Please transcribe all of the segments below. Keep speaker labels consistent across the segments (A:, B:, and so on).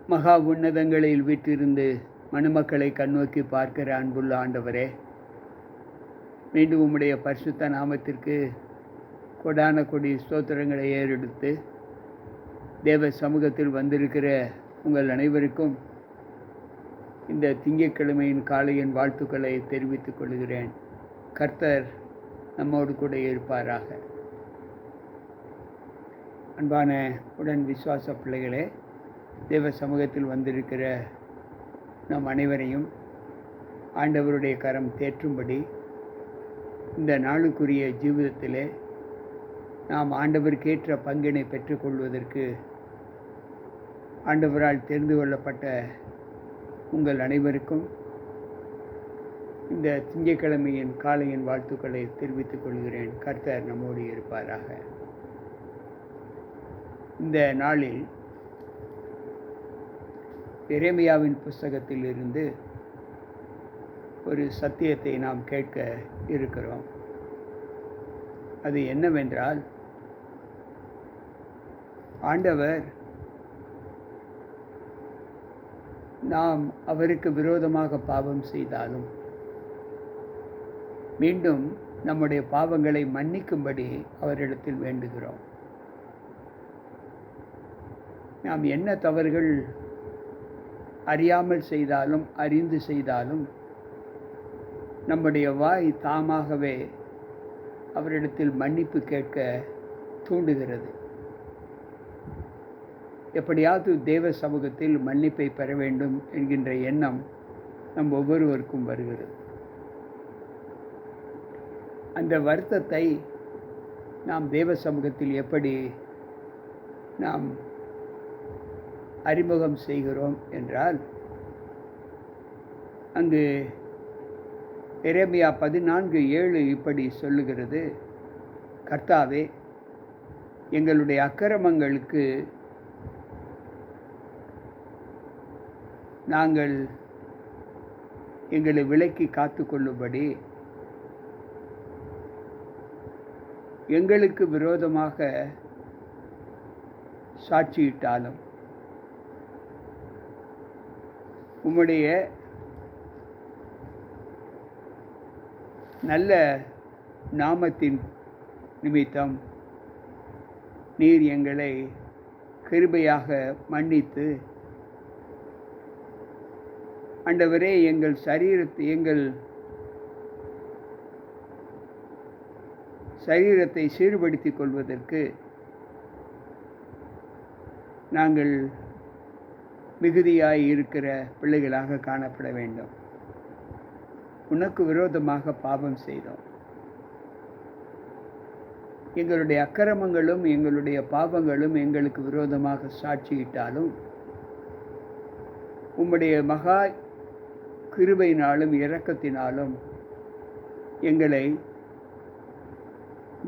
A: மகா உன்னதங்களில் வீற்றிருந்து மனுமக்களை கண்ணோக்கி பார்க்கிற அன்புள்ள ஆண்டவரே, மீண்டும் உம்முடைய பரிசுத்த நாமத்திற்கு கொடான கொடி ஸ்தோத்திரங்களை ஏறெடுத்து தேவ சமூகத்தில் வந்திருக்கிற உங்கள் அனைவருக்கும் இந்த திங்கட்கிழமையின் காலையின் வாழ்த்துக்களை தெரிவித்துக் கொள்கிறேன். கர்த்தர் நம்மோடு கூட இருப்பாராக. அன்பான உடன் விசுவாச பிள்ளைகளே, தேவ சமூகத்தில் வந்திருக்கிற நம் அனைவரையும் ஆண்டவருடைய கரம் தேற்றும்படி இந்த நாளுக்குரிய ஜீவிதத்திலே நாம் ஆண்டவருக்கேற்ற பங்கினை பெற்றுக்கொள்வதற்கு ஆண்டவரால் தெரிந்து கொள்ளப்பட்ட உங்கள் அனைவருக்கும் இந்த திங்கட்கிழமையின் காலையின் வாழ்த்துக்களை தெரிவித்துக் கொள்கிறேன். கர்த்தர் நம்மோடு இருப்பாராக. இந்த நாளில் எரேமியாவின் புஸ்தகத்தில் இருந்து ஒரு சத்தியத்தை நாம் கேட்க இருக்கிறோம். அது என்னவென்றால், ஆண்டவர் நாம் அவருக்கு விரோதமாக பாவம் செய்தாலும் மீண்டும் நம்முடைய பாவங்களை மன்னிக்கும்படி அவரிடத்தில் வேண்டுகிறோம். நாம் என்ன தவறுகள் அறியாமல் செய்தாலும் அறிந்து செய்தாலும் நம்முடைய வாய் தாமாகவே அவரிடத்தில் மன்னிப்பு கேட்க தூண்டுகிறது. எப்படியாவது தேவ சமூகத்தில் மன்னிப்பை பெற வேண்டும் என்கின்ற எண்ணம் நம் ஒவ்வொருவருக்கும் வருகிறது. அந்த வருத்தத்தை நாம் தேவ சமூகத்தில் எப்படி நாம் அறிமுகம் செய்கிறோம் என்றால், அங்கு எரேமியா 14:7 இப்படி சொல்லுகிறது: கர்த்தாவே, எங்களுடைய அக்கிரமங்களுக்கு நாங்கள் எங்களை விலக்கி காத்து கொள்ளும்படி எங்களுக்கு விரோதமாக சாட்சியிட்டாலும் உம்முடைய நல்ல நாமத்தின் நிமித்தம் நீர் எங்களை கிருபையாக மன்னித்து, ஆண்டவரே, எங்கள் சரீரத்தை சீர்படுத்திக் கொள்வதற்கு நாங்கள் மிகுதியாய் இருக்கிற பிள்ளைகளாக காணப்பட வேண்டும். உனக்கு விரோதமாக பாவம் செய்தோம். எங்களுடைய அக்கிரமங்களும் எங்களுடைய பாவங்களும் எங்களுக்கு விரோதமாக சாட்சியிட்டாலும் உம்முடைய மகா கிருபையினாலும் இரக்கத்தினாலும் எங்களை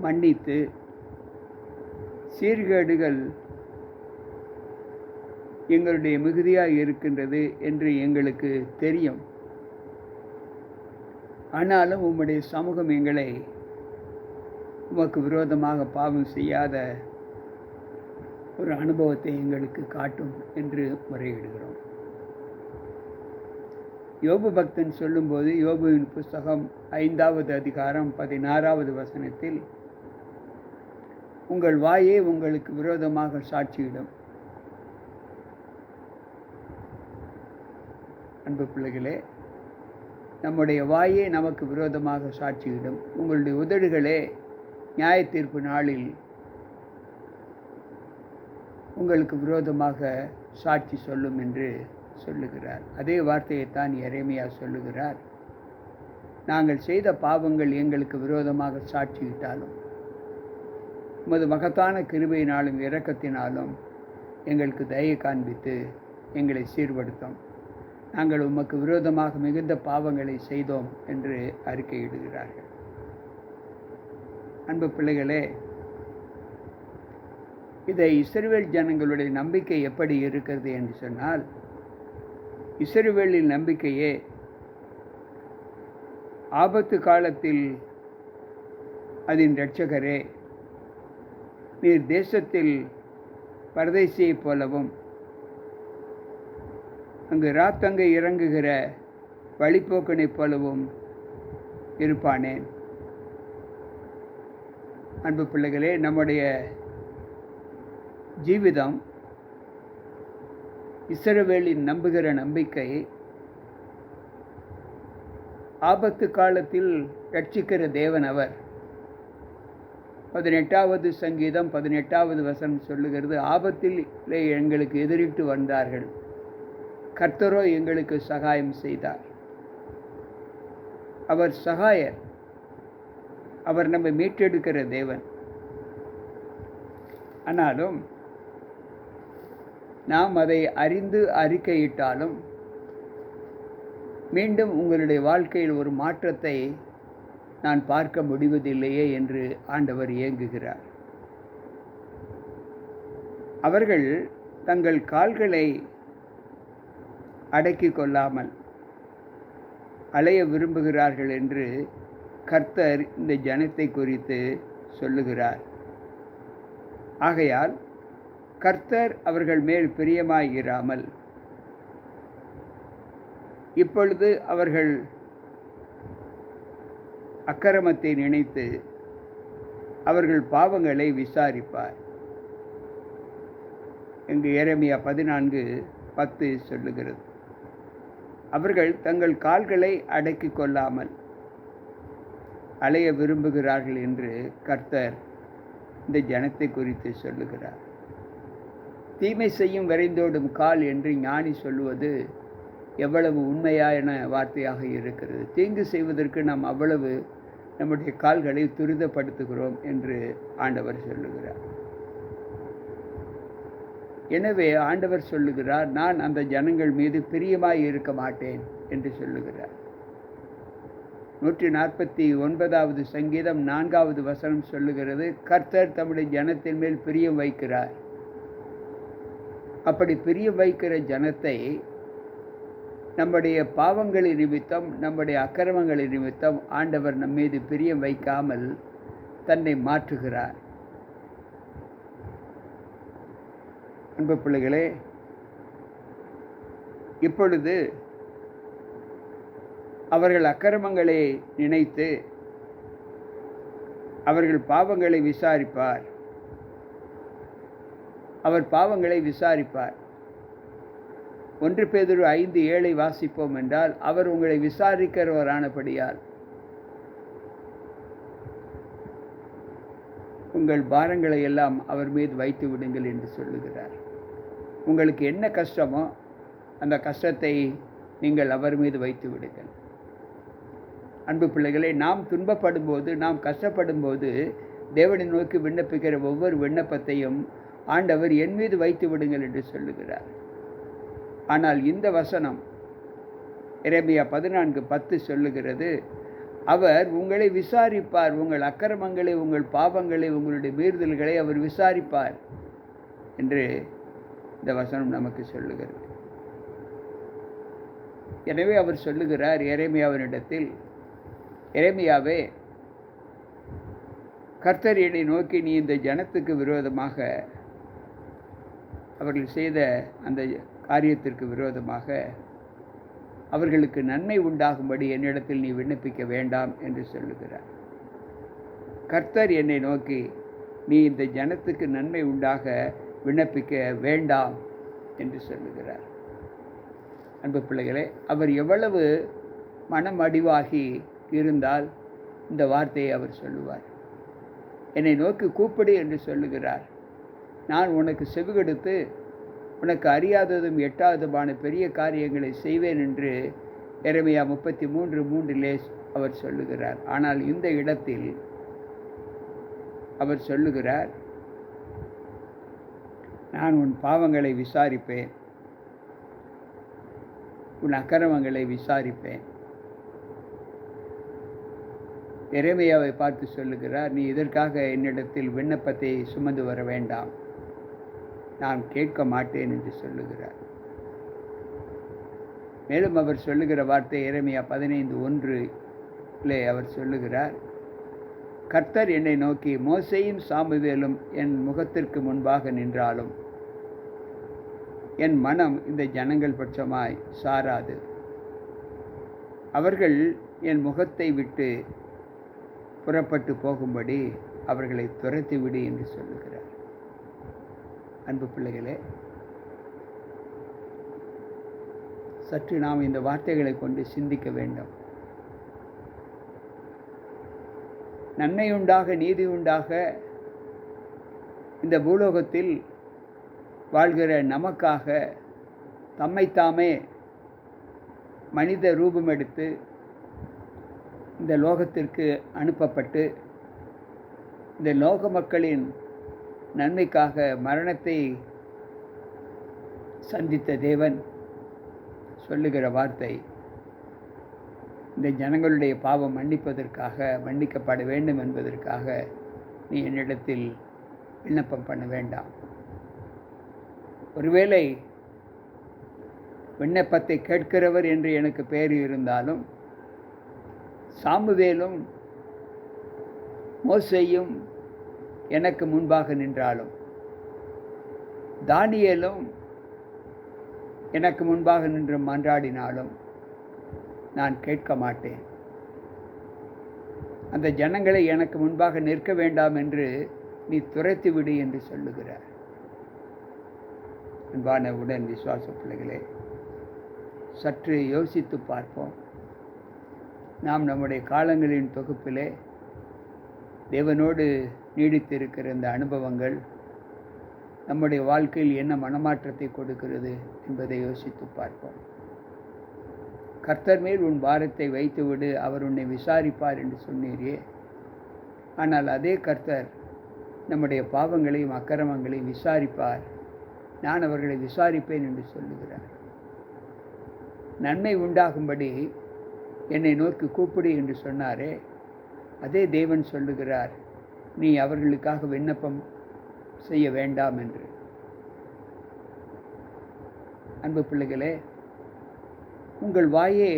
A: மன்னித்து, சீர்கேடுகள் எங்களுடைய மிகுதியாக இருக்கின்றது என்று எங்களுக்கு தெரியும். ஆனாலும் உம்முடைய சமூகம் எங்களை உமக்கு விரோதமாக பாவம் செய்யாத ஒரு அனுபவத்தை எங்களுக்கு காட்டும் என்று முறையிடுகிறோம். யோபு பக்தன் சொல்லும்போது, யோபுவின் புஸ்தகம் 5வது அதிகாரம் 16வது வசனத்தில், உங்கள் வாயே உங்களுக்கு விரோதமாக சாட்சியிடும். அன்பு பிள்ளைகளே, நம்முடைய வாயே நமக்கு விரோதமாக சாட்சியிடும். உங்களுடைய உதடுகளே நியாய தீர்ப்பு நாளில் உங்களுக்கு விரோதமாக சாட்சி சொல்லும் என்று சொல்லுகிறார். அதே வார்த்தையைத்தான் எரேமியா சொல்லுகிறார். நாங்கள் செய்த பாவங்கள் எங்களுக்கு விரோதமாக சாட்சியிட்டாலும் உமது மகத்தான கிருபையினாலும் இரக்கத்தினாலும் எங்களுக்கு தயை காண்பித்து எங்களை சீர்படுத்தும். நாங்கள் உமக்கு விரோதமாக மிகுந்த பாவங்களை செய்தோம் என்று அறிக்கையிடுகிறார்கள். அன்பு பிள்ளைகளே, இதை இஸ்ரவேல் ஜனங்களுடைய நம்பிக்கை எப்படி இருக்கிறது என்று சொன்னால், இஸ்ரவேலின் நம்பிக்கையே ஆபத்து காலத்தில் அதன் இரட்சகரே, நீர் தேசத்தில் பரதேசியைப் போலவும் அங்கு ராத்தங்கை இறங்குகிற வழிப்போக்கனைப் போலவும் இருப்பானேன். அன்பு பிள்ளைகளே, நம்முடைய ஜீவிதம் இஸ்ரவேலின் நம்புகிற நம்பிக்கை ஆபத்து காலத்தில் ரட்சிக்கிற தேவன் அவர். 18வது சங்கீதம் 18வது வசனம் சொல்லுகிறது, ஆபத்திலே எங்களுக்கு எதிரிட்டு வந்தார்கள், கர்த்தரோ எங்களுக்கு சகாயம் செய்தார். அவர் சகாயர், அவர் நம்மை மீட்டெடுக்கிற தேவன். ஆனாலும் நாம் அதை அறிந்து அறிக்கையிட்டாலும் மீண்டும் உங்களுடைய வாழ்க்கையில் ஒரு மாற்றத்தை நான் பார்க்க முடிவதில்லையே என்று ஆண்டவர் ஏங்குகிறார். அவர்கள் தங்கள் கால்களை அடக்கிக் கொள்ளாமல் அலைய விரும்புகிறார்கள் என்று கர்த்தர் இந்த ஜனத்தை குறித்து சொல்லுகிறார். ஆகையால் கர்த்தர் அவர்கள் மேல் பிரியமாயிராமல் இப்பொழுது அவர்கள் அக்கிரமத்தை நினைத்து அவர்கள் பாவங்களை விசாரிப்பார். இங்கு எரேமியா 14:10 சொல்லுகிறது, அவர்கள் தங்கள் கால்களை அடக்கிக் கொள்ளாமல் அலைய விரும்புகிறார்கள் என்று கர்த்தர் இந்த ஜனத்தை குறித்து சொல்லுகிறார். தீமை செய்யும் விரைந்தோடும் கால் என்று ஞானி சொல்லுவது எவ்வளவு உண்மையான வார்த்தையாக இருக்கிறது. தீங்கு செய்வதற்கு நாம் அவ்வளவு நம்முடைய கால்களை துரிதப்படுத்துகிறோம் என்று ஆண்டவர் சொல்லுகிறார். எனவே ஆண்டவர் சொல்லுகிறார், நான் அந்த ஜனங்கள் மீது பிரியமாய் இருக்க மாட்டேன் என்று சொல்லுகிறார். 149வது சங்கீதம் 4வது வசனம் சொல்லுகிறது, கர்த்தர் தம்முடைய ஜனத்தின் மேல் பிரியம் வைக்கிறார். அப்படி பிரியம் வைக்கிற ஜனத்தை நம்முடைய பாவங்களின் நிமித்தம், நம்முடைய அக்கிரமங்களின் நிமித்தம் ஆண்டவர் நம் மீது பிரியம் வைக்காமல் தன்னை மாற்றுகிறார். அன்பு பிள்ளைகளே, இப்பொழுது அவர்கள் அக்கிரமங்களை நினைத்து அவர்கள் பாவங்களை விசாரிப்பார். அவர் பாவங்களை விசாரிப்பார். 1 பேதுரு 5:7 வாசிப்போம் என்றால், அவர் உங்களை விசாரிக்கிறவரானபடியால் உங்கள் பாரங்களை எல்லாம் அவர் மீது வைத்து விடுங்கள் என்று சொல்லுகிறார். உங்களுக்கு என்ன கஷ்டமோ அந்த கஷ்டத்தை நீங்கள் அவர் மீது வைத்து விடுங்கள். அன்பு பிள்ளைகளை, நாம் துன்பப்படும் போது, நாம் கஷ்டப்படும் போது தேவனை நோக்கி விண்ணப்பிக்கிற ஒவ்வொரு விண்ணப்பத்தையும் ஆண்டவர் என் மீது வைத்து விடுங்கள் என்று சொல்லுகிறார். ஆனால் இந்த வசனம் எரேமியா 14:10 சொல்லுகிறது, அவர் உங்களை விசாரிப்பார், உங்கள் அக்கிரமங்களை, உங்கள் பாவங்களை, உங்களுடைய மீறுதல்களை அவர் விசாரிப்பார் என்று இந்த வசனம் நமக்கு சொல்லுகிறது. எனவே அவர் சொல்லுகிறார் எரேமியாவினிடத்தில், எரேமியாவே, கர்த்தர் என்னை நோக்கி நீ இந்த ஜனத்துக்கு விரோதமாக, அவர்கள் செய்த அந்த காரியத்திற்கு விரோதமாக அவர்களுக்கு நன்மை உண்டாகும்படி என்னிடத்தில் நீ விண்ணப்பிக்க வேண்டாம் என்று சொல்லுகிறார். கர்த்தர் என்னை நோக்கி நீ இந்த ஜனத்துக்கு நன்மை உண்டாக விண்ணப்பிக்க வேண்டாம் என்று சொல்லுகிறார். அன்பு பிள்ளைகளே, அவர் எவ்வளவு மனம் அடிவாகி இருந்தால் இந்த வார்த்தையை அவர் சொல்லுவார். என்னை நோக்கி கூப்பிடு என்று சொல்லுகிறார். நான் உனக்கு செவிகொடுத்து உனக்கு அறியாததும் எட்டாததுமான பெரிய காரியங்களை செய்வேன் என்று எரேமியா 33:3 அவர் சொல்லுகிறார். ஆனால் இந்த இடத்தில் அவர் சொல்லுகிறார், நான் உன் பாவங்களை விசாரிப்பேன், உன் அக்கிரமங்களை விசாரிப்பேன். எரேமியாவை பார்த்து சொல்லுகிறார், நீ இதற்காக என்னிடத்தில் விண்ணப்பத்தை சுமந்து வர வேண்டாம், நான் கேட்க மாட்டேன் என்று சொல்லுகிறார். மேலும் அவர் சொல்லுகிற வார்த்தை எரேமியா 15:1 அவர் சொல்லுகிறார், கர்த்தர் என்னை நோக்கி மோசேயும் சாமுவேலும் என் முகத்திற்கு முன்பாக நின்றாலும் என் மனம் இந்த ஜனங்கள் பட்சமாய் சாராது. அவர்கள் என் முகத்தை விட்டு புறப்பட்டு போகும்படி அவர்களை துரத்திவிடு என்று சொல்லுகிறார். அன்பு பிள்ளைகளே, சற்று நாம் இந்த வார்த்தைகளை கொண்டு சிந்திக்க வேண்டும். நன்மை உண்டாக நீதி உண்டாக இந்த பூலோகத்தில் வாழ்கிற நமக்காக தம்மைத்தாமே மனித ரூபம் எடுத்து இந்த லோகத்திற்கு அனுப்பப்பட்டு இந்த லோக மக்களின் நன்மைக்காக மரணத்தை சந்தித்த தேவன் சொல்லுகிற வார்த்தை, இந்த ஜனங்களுடைய பாவம் மன்னிக்கப்பட வேண்டும் என்பதற்காக நீ என்னிடத்தில் விண்ணப்பம் பண்ண வேண்டாம். ஒருவேளை விண்ணப்பத்தை கேட்கிறவர் என்று எனக்கு பெயர் இருந்தாலும், சாமுவேலும் மோசேயும் எனக்கு முன்பாக நின்றாலும், தானியேலும் எனக்கு முன்பாக நின்று மன்றாடினாலும் நான் கேட்க மாட்டேன். அந்த ஜனங்களை எனக்கு முன்பாக நிற்க வேண்டாம் என்று நீ துரத்திவிடு என்று சொல்லுகிறார். அன்பான உடன் விசுவாச பிள்ளைகளே, சற்று யோசித்து பார்ப்போம். நாம் நம்முடைய காலங்களின் தொகுப்பிலே தேவனோடு நீடித்திருக்கிற இந்த அனுபவங்கள் நம்முடைய வாழ்க்கையில் என்ன மனமாற்றத்தை கொடுக்கிறது என்பதை யோசித்து பார்ப்போம். கர்த்தர் மேல் உன் பாரத்தை வைத்துவிடு, அவர் உன்னை விசாரிப்பார் என்று சொன்னீரே. ஆனால் அதே கர்த்தர் நம்முடைய பாவங்களையும் அக்கிரமங்களையும் விசாரிப்பார், நான் அவர்களை விசாரிப்பேன் என்று சொல்லுகிறார். நன்மை உண்டாகும்படி என்னை நோக்கி கூப்பிடு என்று சொன்னாரே, அதே தேவன் சொல்லுகிறார், நீ அவர்களுக்காக விண்ணப்பம் செய்ய வேண்டாம் என்று. அன்பு பிள்ளைகளே, உங்கள் வாயே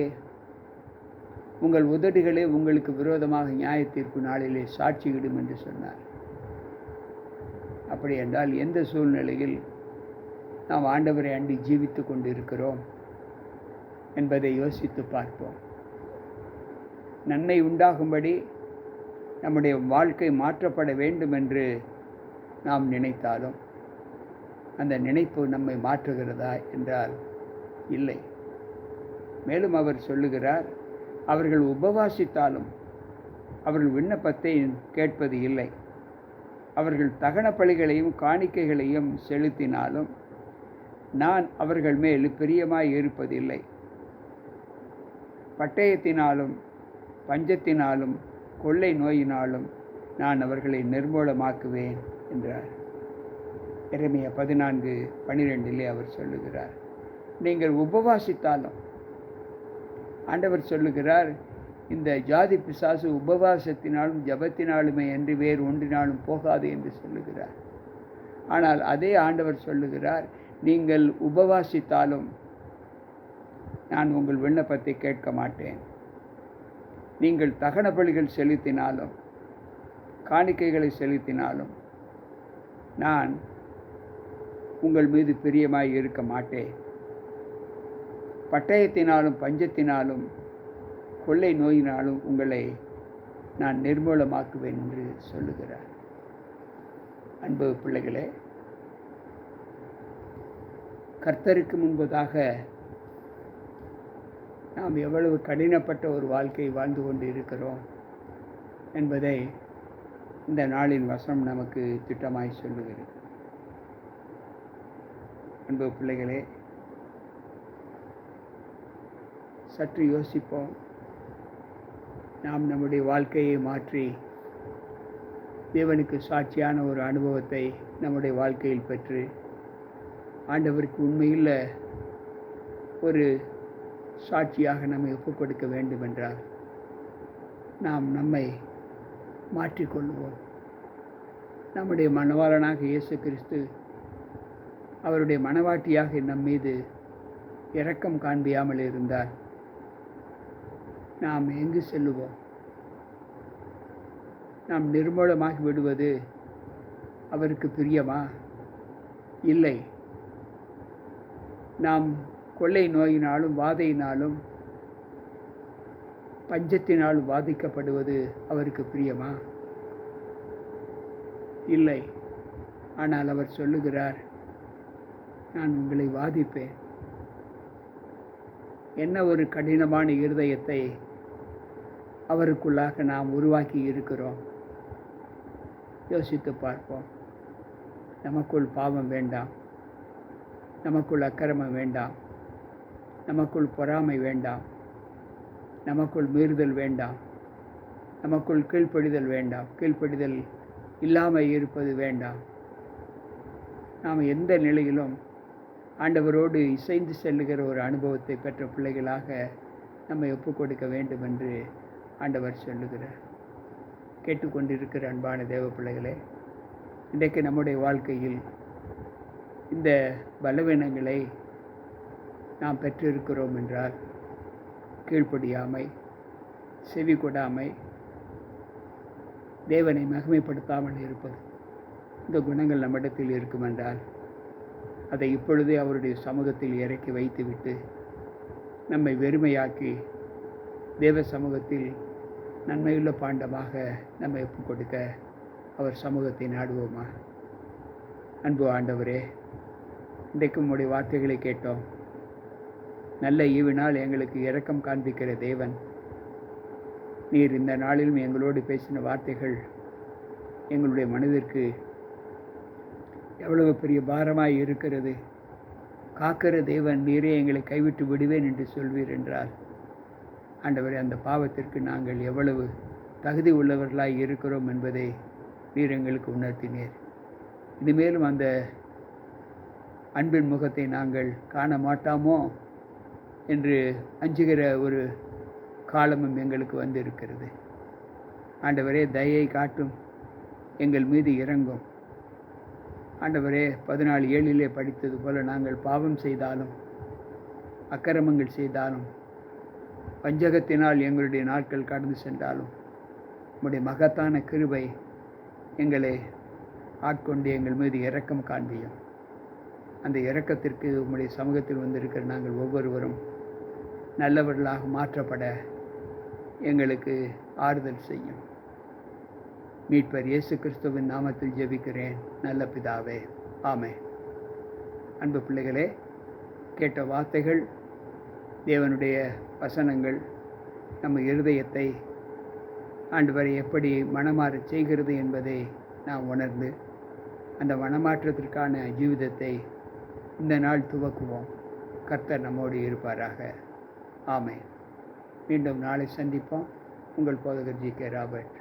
A: உங்கள் உதடுகளே உங்களுக்கு விரோதமாக நியாய தீர்ப்பு நாளிலே சாட்சியிடும் என்று சொன்னார். அப்படி என்றால் எந்த சூழ்நிலையில் நாம் ஆண்டவரை அண்டி ஜீவித்து கொண்டு இருக்கிறோம் என்பதை யோசித்து பார்ப்போம். நன்மை உண்டாகும்படி நம்முடைய வாழ்க்கை மாற்றப்பட வேண்டும் என்று நாம் நினைத்தாலும் அந்த நினைப்பு நம்மை மாற்றுகிறதா என்றால் இல்லை. மேலும் அவர் சொல்லுகிறார், அவர்கள் உபவாசித்தாலும் அவர்கள் விண்ணப்பத்தை கேட்பது இல்லை. அவர்கள் தகன பலிகளையும் காணிக்கைகளையும் செலுத்தினாலும் நான் அவர்கள் மேல் பிரியமாய் இருப்பதில்லை. பட்டயத்தினாலும் பஞ்சத்தினாலும் கொள்ளை நோயினாலும் நான் அவர்களை நிர்மூலமாக்குவேன் என்றார். எரேமியா 14:12 அவர் சொல்லுகிறார். நீங்கள் உபவாசித்தாலும், ஆண்டவர் சொல்லுகிறார், இந்த ஜாதி பிசாசு உபவாசத்தினாலும் ஜபத்தினாலுமே என்று வேறு ஒன்றினாலும் போகாது என்று சொல்லுகிறார். ஆனால் அதே ஆண்டவர் சொல்லுகிறார், நீங்கள் உபவாசித்தாலும் நான் உங்கள் விண்ணப்பத்தை கேட்க மாட்டேன். நீங்கள் தகன பலிகள் செலுத்தினாலும் காணிக்கைகளை செலுத்தினாலும் நான் உங்கள் மீது பிரியமாய் இருக்க மாட்டேன். பட்டயத்தினாலும் பஞ்சத்தினாலும் கொள்ளை நோயினாலும் உங்களை நான் நிர்மூலமாக்குவேன் என்று சொல்லுகிறார். அன்பு பிள்ளைகளே, கர்த்தருக்கு முன்பதாக நாம் எவ்வளவு கடினப்பட்ட ஒரு வாழ்க்கை வாழ்ந்து கொண்டு இருக்கிறோம் என்பதை இந்த நாளின் வசனம் நமக்கு திட்டமாய் சொல்லுகிறது. அன்பு பிள்ளைகளே, சற்று யோசிப்போம். நாம் நம்முடைய வாழ்க்கையை மாற்றி தேவனுக்கு சாட்சியான ஒரு அனுபவத்தை நம்முடைய வாழ்க்கையில் பெற்று ஆண்டவருக்கு உண்மையில் ஒரு சாட்சியாக நம்மை ஒப்புக் கொடுக்க வேண்டும் என்றால் நாம் நம்மை மாற்றிக்கொள்வோம். நம்முடைய மணவாளனாக இயேசு கிறிஸ்து அவருடைய மணவாட்டியாக நம் மீது இரக்கம் காண்பியாமல் இருந்தால் நாம் எங்கு செல்லுவோம்? நாம் நிர்மூலமாகி விடுவது அவருக்கு பிரியமா? இல்லை. நாம் கொள்ளை நோயினாலும் வாதையினாலும் பஞ்சத்தினாலும் பாதிக்கப்படுவது அவருக்கு பிரியமா? இல்லை. ஆனால் அவர் சொல்லுகிறார், நான் உங்களை வாதிப்பேன். என்ன ஒரு கடினமான இருதயத்தை அவருக்குள்ளாக நாம் உருவாக்கி இருக்கிறோம். யோசித்து பார்ப்போம். நமக்குள் பாவம் வேண்டாம், நமக்குள் அக்கிரமம் வேண்டாம், நமக்குள் பொறாமை வேண்டாம், நமக்குள் மீறுதல் வேண்டாம், நமக்குள் கீழ்ப்படிதல் வேண்டாம், கீழ்ப்படிதல் இல்லாமல் இருப்பது வேண்டாம். நாம் எந்த நிலையிலும் ஆண்டவரோடு இசைந்து செல்லுகிற ஒரு அனுபவத்தை பெற்ற பிள்ளைகளாக நம்மை ஒப்புக் கொடுக்க வேண்டும் என்று ஆண்டவர் சொல்லுகிறார். கேட்டுக்கொண்டிருக்கிற அன்பான தேவ பிள்ளைகளே, இன்றைக்கு நம்முடைய வாழ்க்கையில் இந்த பலவீனங்களை நாம் பெற்றிருக்கிறோம் என்றால், கீழ்ப்படியாமை, செவி கொடாமை, தேவனை மகிமைப்படுத்தாமல் இருப்பது, இந்த குணங்கள் நம்மிடத்தில் இருக்குமென்றால் அதை இப்பொழுதே அவருடைய சமூகத்தில் இறக்கி வைத்துவிட்டு நம்மை வெறுமையாக்கி தேவ சமூகத்தில் நன்மையுள்ள பாண்டமாக நம்மை ஒப்புக் கொடுக்க அவர் சமூகத்தை நாடுவோமா? அன்பு ஆண்டவரே, இன்றைக்கு உம்முடைய வார்த்தைகளை கேட்டோம். நல்ல ஈவினால் எங்களுக்கு இரக்கம் காண்பிக்கிற தேவன், நீர் இந்த நாளிலும் எங்களோடு பேசின வார்த்தைகள் எங்களுடைய மனதிற்கு எவ்வளவு பெரிய பாரமாய் இருக்கிறது. காக்கிற தேவன் நீரே எங்களை கைவிட்டு விடுவேன் என்று சொல்வீர் என்றால், ஆண்டவரே, அந்த பாவத்திற்கு நாங்கள் எவ்வளவு தகுதி உள்ளவர்களாய் இருக்கிறோம் என்பதை நீர் எங்களுக்கு உணர்த்தினீர். இனிமேலும் அந்த அன்பின் முகத்தை நாங்கள் காண மாட்டாமோ என்று அஞ்சுகிற ஒரு காலமும் எங்களுக்கு வந்து இருக்கிறது. ஆண்டவரே, தயையை காட்டும், எங்கள் மீது இறங்கும். ஆண்டவரே, 14:7 படித்தது போல நாங்கள் பாவம் செய்தாலும் அக்கிரமங்கள் செய்தாலும் வஞ்சகத்தினால் எங்களுடைய நாட்கள் கடந்து சென்றாலும் உம்முடைய மகத்தான கிருபை எங்களை ஆட்கொண்டு எங்கள் மீது இரக்கம் காண்பியும். அந்த இரக்கத்திற்கு உம்முடைய சமூகத்தில் வந்திருக்கிற நாங்கள் ஒவ்வொருவரும் நல்லவர்களாக மாற்றப்பட எங்களுக்கு ஆறுதல் செய்யும். மீட்பர் இயேசு கிறிஸ்துவின் நாமத்தில் ஜெபிக்கிறேன் நல்ல பிதாவே, ஆமென். அன்பு பிள்ளைகளே, கேட்ட வார்த்தைகள், தேவனுடைய வசனங்கள் நம்ம இருதயத்தை ஆண்டவரை எப்படி மனமாறச் செய்கிறது என்பதை நாம் உணர்ந்து அந்த மனமாற்றத்திற்கான ஜீவிதத்தை இந்த நாள் துவக்குவோம். கர்த்தர் நம்மோடு இருப்பாராக. ஆமென். மீண்டும் நாளை சந்திப்போம். உங்கள் போதகர் ஜி.கே. ராபர்ட்.